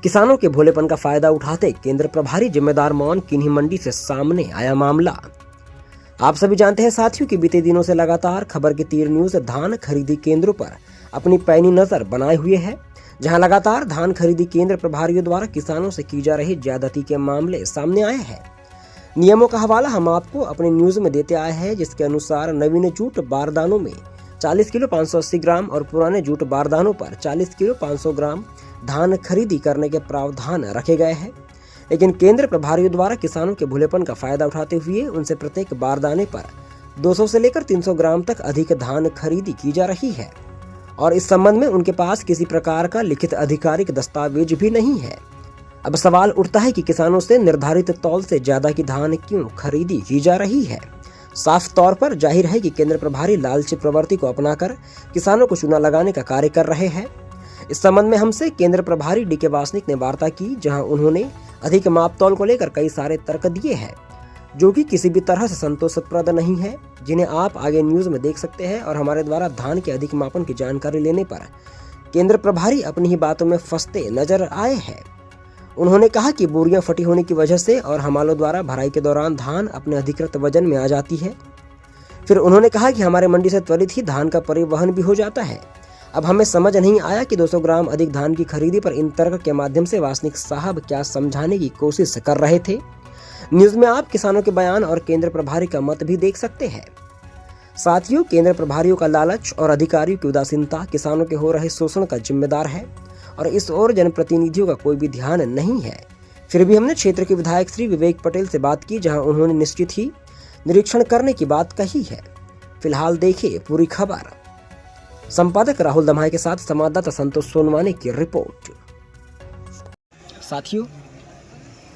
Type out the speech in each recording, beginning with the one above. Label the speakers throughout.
Speaker 1: किसानों के भोलेपन का फायदा उठाते केंद्र प्रभारी जिम्मेदार मौन, किन्हीं मंडी से सामने आया मामला। आप सभी जानते हैं साथियों कि बीते दिनों से लगातार खबर के तीर न्यूज धान खरीदी केंद्रों पर अपनी पैनी नजर बनाए हुए है, जहां लगातार धान खरीदी केंद्र प्रभारियों द्वारा किसानों से की जा रही ज्यादती के मामले सामने आए हैं। नियमों का हवाला हम आपको अपने न्यूज में देते आए हैं, जिसके अनुसार नवीन जूट बारदानों में 40 किलो 580 ग्राम और पुराने जूट बारदानों पर 40 किलो 500 ग्राम धान खरीदी करने के प्रावधान रखे गए हैं। लेकिन केंद्र प्रभारियों द्वारा किसानों के भूलेपन का फायदा उठाते हुए उनसे प्रत्येक बारदाने पर 200 से लेकर 300 ग्राम तक अधिक धान खरीदी की जा रही है और इस संबंध में उनके पास किसी प्रकार का लिखित आधिकारिक दस्तावेज भी नहीं है। अब सवाल उठता है कि किसानों से निर्धारित तौल से ज्यादा की धान क्यों खरीदी की जा रही है। साफ तौर पर जाहिर है कि केंद्र प्रभारी लालची प्रवृत्ति को अपनाकर किसानों को चूना लगाने का कार्य कर रहे हैं। इस संबंध में हमसे केंद्र प्रभारी डी.के. वासनिक ने वार्ता की, जहां उन्होंने अधिक मापतौल को लेकर कई सारे तर्क दिए हैं जो कि किसी भी तरह से संतोषप्रद नहीं है, जिन्हें आप आगे न्यूज में देख सकते हैं। और हमारे द्वारा धान के अधिक मापन की जानकारी लेने पर केंद्र प्रभारी अपनी ही बातों में फंसते नजर आए हैं। उन्होंने कहा कि बोरियां फटी होने की वजह से और हमालों द्वारा भराई के दौरान धान अपने अधिकृत वजन में आ जाती है। फिर उन्होंने कहा कि हमारे मंडी से त्वरित ही धान का परिवहन भी हो जाता है। अब हमें समझ नहीं आया कि 200 ग्राम अधिक धान की खरीदी पर इन तर्क के माध्यम से वासनिक साहब क्या समझाने की कोशिश कर रहे थे। न्यूज में आप किसानों के बयान और केंद्र प्रभारी का मत भी देख सकते हैं। साथियों, केंद्र प्रभारियों का लालच और अधिकारियों की उदासीनता किसानों के हो रहे शोषण का जिम्मेदार है और इस ओर जनप्रतिनिधियों का कोई भी ध्यान नहीं है। फिर भी हमने क्षेत्र के विधायक श्री विवेक पटेल से बात की, जहां उन्होंने निश्चित ही निरीक्षण करने की बात कही है। फिलहाल देखिए पूरी खबर। संपादक राहुल दमाई के साथ संवाददाता संतोष सोनवानी की रिपोर्ट। साथियों,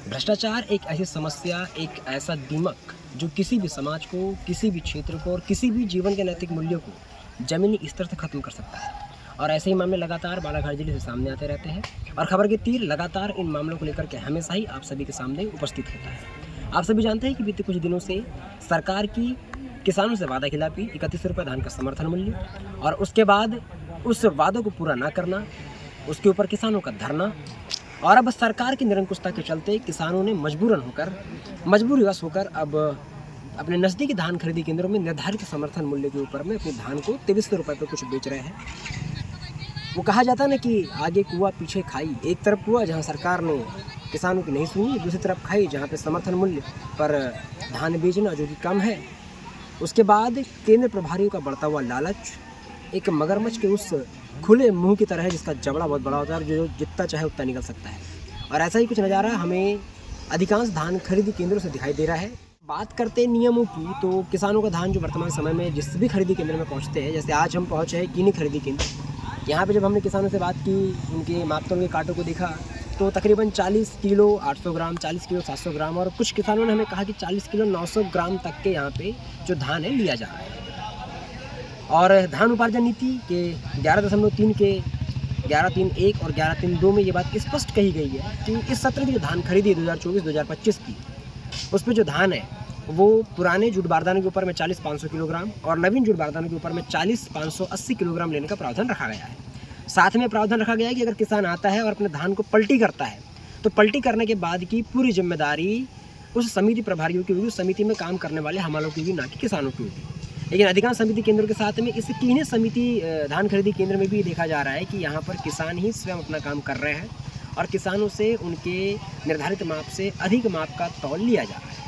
Speaker 1: भ्रष्टाचार एक ऐसी समस्या, एक ऐसा दीमक जो किसी भी समाज को, किसी भी क्षेत्र को और किसी भी जीवन के नैतिक मूल्यों को जमीनी स्तर से खत्म कर सकता है। और ऐसे ही मामले लगातार बालाघाट जिले से सामने आते रहते हैं और खबर के तीर लगातार इन मामलों को लेकर के हमेशा ही आप सभी के सामने उपस्थित होता है। आप सभी जानते हैं कि बीते कुछ दिनों से सरकार की किसानों से वादा खिलाफी 31 रुपये धान का समर्थन मूल्य और उसके बाद उस वादों को पूरा ना करना, उसके ऊपर किसानों का धरना और अब सरकार की निरंकुशता के चलते किसानों ने मजबूरीवश होकर अब अपने नज़दीकी धान खरीदी केंद्रों में निर्धारित समर्थन मूल्य के ऊपर में अपने धान को 23 रुपये पर कुछ बेच रहे हैं। वो कहा जाता है ना कि आगे कुआ पीछे खाई। एक तरफ कुआ जहाँ सरकार ने किसानों की नहीं सुनी, दूसरी तरफ खाई जहाँ पे समर्थन मूल्य पर धान बेचना जो कि कम है। उसके बाद केंद्र प्रभारियों का बढ़ता हुआ लालच एक मगरमच्छ के उस खुले मुंह की तरह है जिसका जबड़ा बहुत बड़ा होता है, जो जितना चाहे उतना निकल सकता है। और ऐसा ही कुछ नज़ारा हमें अधिकांश धान खरीदी केंद्रों से दिखाई दे रहा है। बात करते नियमों की, तो किसानों का धान जो वर्तमान समय में जिस भी खरीदी केंद्र में पहुँचते हैं, जैसे आज हम पहुँचे हैं किन्हीं खरीदी केंद्र, यहाँ पे जब हमने किसानों से बात की, उनके मापतौल के कांटों को देखा तो तकरीबन 40 किलो 800 ग्राम, 40 किलो 700 ग्राम और कुछ किसानों ने हमें कहा कि 40 किलो 900 ग्राम तक के यहाँ पे जो धान है लिया जा रहा है। और धान उपार्जन नीति के 11.3 के 11.3.1 और 11.3.2 में ये बात स्पष्ट कही गई है कि इस सत्र की जो धान खरीदी 2024-2025 की, उस पर जो धान है वो पुराने जूट बारदाने के ऊपर में 40-500 किलोग्राम और नवीन जूट बारदाने के ऊपर में 40-580 किलोग्राम लेने का प्रावधान रखा गया है। साथ में प्रावधान रखा गया है कि अगर किसान आता है और अपने धान को पलटी करता है तो पलटी करने के बाद की पूरी जिम्मेदारी उस समिति प्रभारियों की होगी, उस समिति में काम करने वाले हमालों की होगी, ना कि किसानों की होगी। लेकिन अधिकांश समिति केंद्रों के साथ में इस किन्हीं समिति धान खरीदी केंद्र में भी देखा जा रहा है कि यहाँ पर किसान ही स्वयं अपना काम कर रहे हैं और किसानों से उनके निर्धारित माप से अधिक माप का तौल लिया जा रहा है।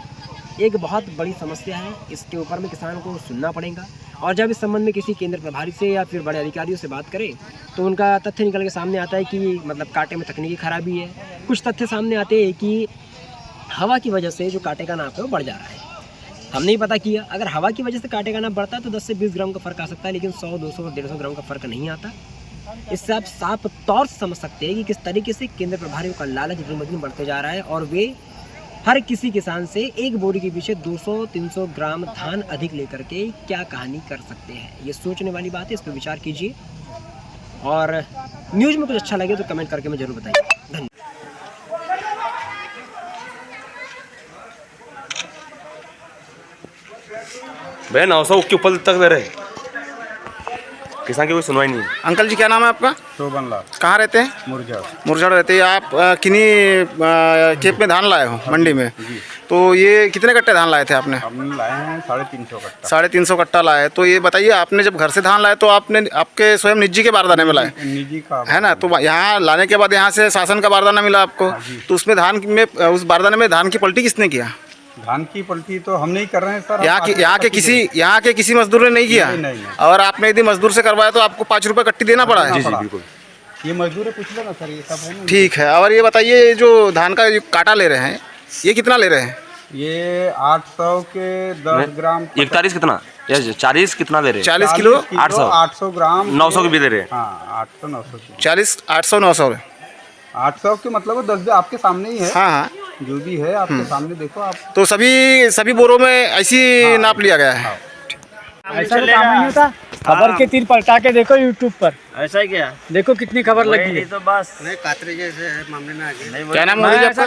Speaker 1: एक बहुत बड़ी समस्या है, इसके ऊपर में किसानों को सुनना पड़ेगा। और जब इस संबंध में किसी केंद्र प्रभारी से या फिर बड़े अधिकारियों से बात करें तो उनका तथ्य निकल के सामने आता है कि मतलब कांटे में तकनीकी खराबी है। कुछ तथ्य सामने आते हैं कि हवा की वजह से जो कांटे का नाप है वो बढ़ जा रहा है। हमने ही पता किया, अगर हवा की वजह से कांटे का नाप बढ़ता है तो 10 से 20 ग्राम का फ़र्क आ सकता है, लेकिन 100, 200 और 150 ग्राम का फ़र्क नहीं आता। इससे आप साफ तौर से समझ सकते हैं कि किस तरीके से केंद्र प्रभारियों का लालच दिन ब दिन बढ़ते जा रहा है और वे हर किसी किसान से एक बोरी के पीछे 200-300 ग्राम धान अधिक लेकर के क्या कहानी कर सकते हैं। ये सोचने वाली बात है, इस पर विचार कीजिए और न्यूज़ में कुछ अच्छा लगे तो कमेंट करके मुझे जरूर बताइए। धन्यवाद।
Speaker 2: भैया 900 के ऊपर तक दे रहे किसान की कोई सुनवाई नहीं है।
Speaker 3: अंकल जी क्या नाम है आपका?
Speaker 4: शोभन लाल
Speaker 3: कहाँ रहते हैं? मुरझाड़ रहते हैं आप। किन्हीं खेत में धान लाए हो मंडी में?
Speaker 4: जी
Speaker 3: तो ये कितने कट्टे धान लाए थे आपने?
Speaker 4: हमने लाए हैं 350 कट्टा
Speaker 3: 350 कट्टा लाए। तो ये बताइए, आपने जब घर से धान लाए तो आपने आपके स्वयं निजी के बारदाने में लाए,
Speaker 4: निजी का
Speaker 3: है ना? तो यहाँ लाने के बाद यहाँ से शासन का बारदाना मिला आपको,
Speaker 4: जी।
Speaker 3: तो उसमें धान में, उस बारदाने में धान की पलटी किसने किया?
Speaker 4: धान की पलटी तो हम नहीं कर रहे हैं सर।
Speaker 3: यहाँ के किसी मजदूर ने नहीं किया?
Speaker 4: नहीं।
Speaker 3: और आपने यदि मजदूर से करवाया तो आपको 5 रुपये कट्टी देना पड़ा है?
Speaker 4: जी, जी,
Speaker 2: बिल्कुल।
Speaker 4: ये मजदूर है, पूछ लेना सर, ये सब है ना।
Speaker 3: ठीक है। और ये बताइए, ये जो धान का जो काटा ले रहे हैं, ये कितना ले रहे हैं?
Speaker 4: ये 800 के 10 ग्राम
Speaker 2: 41 कितना, 40 कितना दे रहे हैं?
Speaker 3: 40 किलो
Speaker 2: 800
Speaker 4: 800 ग्राम
Speaker 2: 900 की भी दे रहे हैं।
Speaker 4: हाँ 800 900 की
Speaker 3: 40 800 900।
Speaker 4: 800 के मतलब 10 आपके सामने ही है।
Speaker 3: हाँ हाँ।
Speaker 4: जो भी है आपके सामने देखो आप।
Speaker 3: तो सभी बोरों में ऐसी नाप लिया गया है?
Speaker 5: ऐसा तो काम नहीं होता। खबर के तीर पलटा के देखो यूट्यूब पर,
Speaker 6: ऐसा ही क्या
Speaker 5: देखो कितनी खबर लगी है।
Speaker 6: तो बस
Speaker 3: क्या नाम मोदी जी आपका?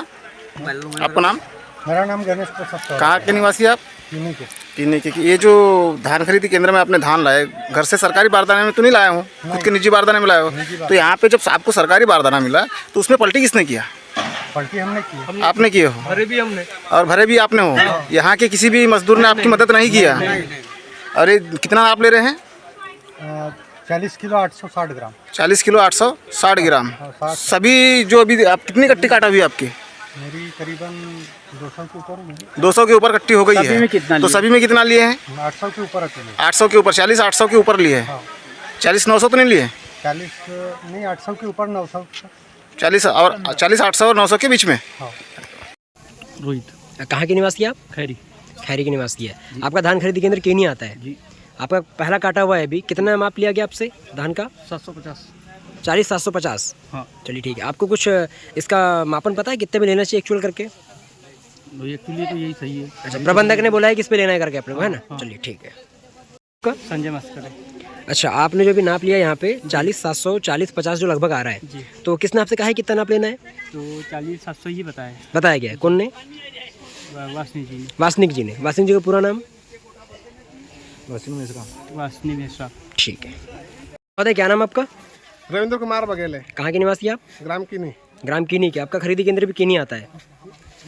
Speaker 3: आपका नाम?
Speaker 5: मेरा नाम गणेश प्रसाद।
Speaker 3: कहाँ के निवासी आप? किन्हीं के। ये जो धान खरीदी केंद्र में आपने धान लाए, घर से सरकारी बारदाने में तो नहीं लाए हो, खुद के निजी बारदाने में लाए हो? तो यहाँ पे जब आपको सरकारी बारदाना मिला तो उसमें पलटी किसने किया?
Speaker 5: पलटी हमने की।
Speaker 3: आपने किए हो?
Speaker 5: अरे भी हमने।
Speaker 3: और भरे भी आपने हो? यहाँ के किसी भी मजदूर ने आपकी मदद नहीं किया? अरे कितना आप ले रहे हैं?
Speaker 5: 40 किलो 860 ग्राम।
Speaker 3: 40 किलो 860 ग्राम। सभी जो अभी आप कितनी कट्टी काटा हुई आपकी?
Speaker 5: मेरी करीबन 200 के ऊपर होगी।
Speaker 3: 200 के ऊपर कट्टी हो गई
Speaker 5: सभी
Speaker 3: है।
Speaker 5: में कितना
Speaker 3: तो
Speaker 5: लिए?
Speaker 3: सभी में कितना लिए हैं?
Speaker 5: 800 के ऊपर अकेले।
Speaker 3: 800 के ऊपर। 40 800 के ऊपर लिए हैं। 40 900 तो नहीं लिए?
Speaker 5: 40 नहीं, 800 के ऊपर 900।
Speaker 3: 40 800 और 900 के बीच में।
Speaker 5: रोहित।
Speaker 1: कहाँ के निवासी आप?
Speaker 5: खैरी।
Speaker 1: खैरी के निवासी है। आपका धान खरीदी केंद्र केनी आता है
Speaker 5: जी।
Speaker 1: आपका पहला काटा हुआ है अभी। कितना माप लिया गया आपसे धान का?
Speaker 5: 750।
Speaker 1: 40 750।
Speaker 5: हाँ।
Speaker 1: चलिए ठीक है। आपको कुछ इसका मापन पता है कितने में लेना चाहिए एक्चुअल करके?
Speaker 5: एक्चुअली तो यही सही है।
Speaker 1: अच्छा, प्रबंधक ने बोला है किस पे लेना है करके अपने को, है ना? चलिए ठीक है।
Speaker 5: संजय मस्कर।
Speaker 1: अच्छा, आपने जो भी नाप लिया यहाँ पे 40 700 40 50 जो लगभग आ रहा है,
Speaker 5: जी।
Speaker 1: तो किसने आपसे कहा है कितना नाप लेना है?
Speaker 5: तो 40 700 ही बताया
Speaker 1: बताया गया है। कौन ने?
Speaker 5: वासनी जी ने।
Speaker 1: वासनिक जी ने। वासनिक जी का पूरा नाम?
Speaker 5: वासनी मिश्रा।
Speaker 1: ठीक है। पता है क्या नाम आपका?
Speaker 7: रविंद्र कुमार बघेले,
Speaker 1: कहाँ के निवासी आप?
Speaker 7: ग्राम कीनी।
Speaker 1: ग्राम कीनी के। आपका खरीदी केंद्र भी कीनी आता है?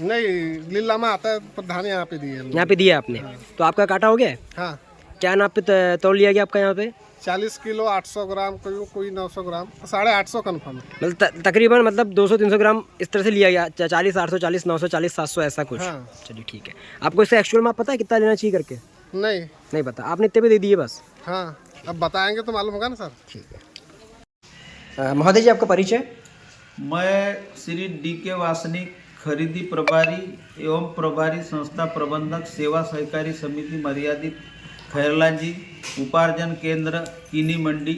Speaker 7: नहीं, लीला में आता है, पर धान यहाँ पे दिए हमने।
Speaker 1: यहाँ पे दिया आपने? तो आपका काटा हो गया है?
Speaker 7: हाँ,
Speaker 1: क्या नाप पे तोल लिया गया आपका यहाँ पे?
Speaker 7: 40 किलो 800 ग्राम, कोई 900 ग्राम, 850 कन्फर्म है।
Speaker 1: मतलब तकरीबन मतलब 200-300 ग्राम इस तरह से लिया गया। 40 800 40 900 40 700 ऐसा कुछ।
Speaker 7: हाँ।
Speaker 1: चलिए ठीक है। आपको इससे एक्चुअल माप पता है कितना लेना चाहिए करके?
Speaker 7: नहीं
Speaker 1: पता। आपने इतने पे दे दिए बस?
Speaker 7: हाँ, अब बताएंगे तो मालूम होगा ना सर।
Speaker 1: ठीक है। महोदय जी, आपका परिचय?
Speaker 6: मैं श्री DK वासनिक, खरीदी प्रभारी एवं प्रभारी संस्था प्रबंधक सेवा सहकारी समिति मर्यादित, खैरला जी, उपार्जन केंद्र कीनी मंडी,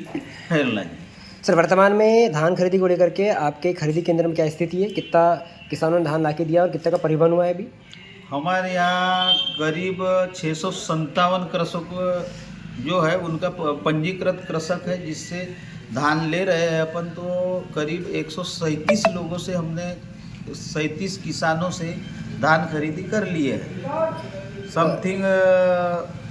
Speaker 6: खैरला जी।
Speaker 1: सर, वर्तमान में धान खरीदी को लेकर के आपके खरीदी केंद्र में क्या स्थिति है? कितना किसानों ने धान ला के दिया और कितना का परिवहन हुआ है अभी?
Speaker 6: हमारे यहाँ करीब 657 कृषक जो है उनका पंजीकृत कृषक है, जिससे धान ले रहे हैं अपन। तो करीब 137 लोगों से हमने 37 किसानों से धान खरीदी कर लिए है। समथिंग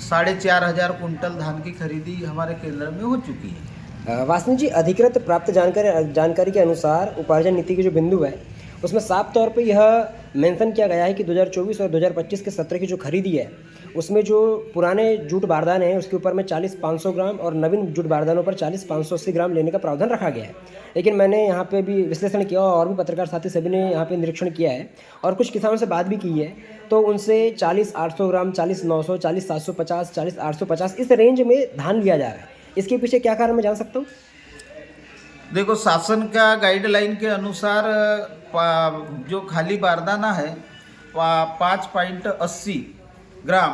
Speaker 6: 4,500 कुंटल धान की खरीदी हमारे केंद्र में हो चुकी है।
Speaker 1: वासनी जी, अधिकृत प्राप्त जानकारी के अनुसार उपार्जन नीति के जो बिंदु है उसमें साफ तौर पे यह मेंशन किया गया है कि 2024 और 2025 के सत्र की जो खरीदी है उसमें जो पुराने जूट बारदाने हैं उसके ऊपर में 40 500 ग्राम और नवीन जूट बारदानों पर 40 580 ग्राम लेने का प्रावधान रखा गया है। लेकिन मैंने यहाँ पे भी विश्लेषण किया और भी पत्रकार साथी सभी ने यहाँ पे निरीक्षण किया है और कुछ किसानों से बात भी की है, तो उनसे 40 800 ग्राम 40 900 40 750 40 850 इस रेंज में धान लिया जा रहा है। इसके पीछे क्या कारण मैं जान सकता हूँ?
Speaker 6: देखो, शासन का गाइडलाइन के अनुसार जो खाली बारदाना है 5.80 ग्राम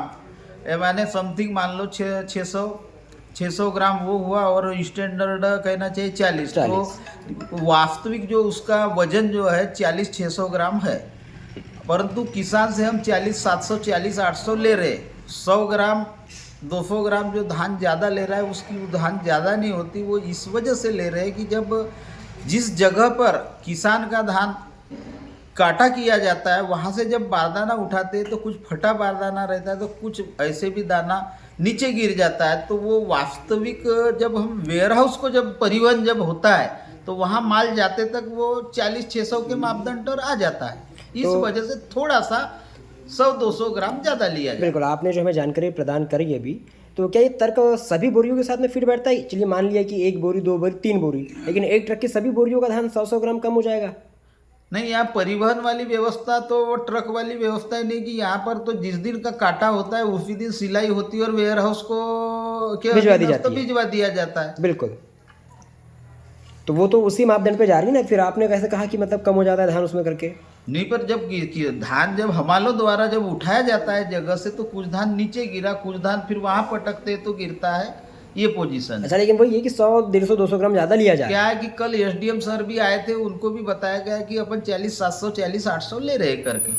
Speaker 6: माने समथिंग मान लो 600 ग्राम वो हुआ, और स्टैंडर्ड कहना चाहिए 40। तो वास्तविक जो उसका वजन जो है 40-600 ग्राम है, परंतु किसान से हम 40 700 40 800 ले रहे। 100 ग्राम 200 ग्राम जो धान ज़्यादा ले रहा है उसकी वो धान ज़्यादा नहीं होती। वो इस वजह से ले रहे हैं कि जब जिस जगह पर किसान का धान काटा किया जाता है वहाँ से जब बारदाना उठाते हैं तो कुछ फटा बारदाना रहता है, तो कुछ ऐसे भी दाना नीचे गिर जाता है तो वो वास्तविक जब हम वेयर हाउस को जब परिवहन जब होता है तो वहाँ माल जाते तक वो 40-600 के मापदंड पर आ जाता है। इस वजह से थोड़ा सा 100-200 ग्राम ज़्यादा लिया जाए।
Speaker 1: बिल्कुल, आपने जो हमें जानकारी प्रदान करी है अभी, तो क्या ये तर्क सभी बोरियों के साथ में फिट बैठता है? चलिए मान लिया कि 1 बोरी, 2 बोरी, 3 बोरी, लेकिन एक ट्रक की सभी बोरियों का धान 100-100 ग्राम कम हो जाएगा?
Speaker 6: नहीं, यहाँ परिवहन वाली व्यवस्था तो वो ट्रक वाली व्यवस्था ही नहीं कि यहाँ पर तो जिस दिन का काटा होता है उसी दिन सिलाई होती है और वेयर हाउस को
Speaker 1: भिजवा दी जाती है।
Speaker 6: भिजवा दिया जाता है।
Speaker 1: बिल्कुल, तो वो तो उसी मापदंड पे जा रही है ना। फिर आपने कैसे कहा कि मतलब कम हो जाता है धान उसमें करके?
Speaker 6: नहीं, पर जब धान जब हमालों द्वारा जब उठाया जाता है जगह से तो कुछ धान नीचे गिरा, कुछ धान फिर वहाँ पटकते तो गिरता है, ये पोजीशन है।
Speaker 1: अच्छा, लेकिन वही ये कि 100, 150, 200 ग्राम ज़्यादा लिया जाए।
Speaker 6: क्या है कि कल एसडीएम सर भी आए थे, उनको भी बताया गया कि अपन 40-700, 40-800 ले रहे करके।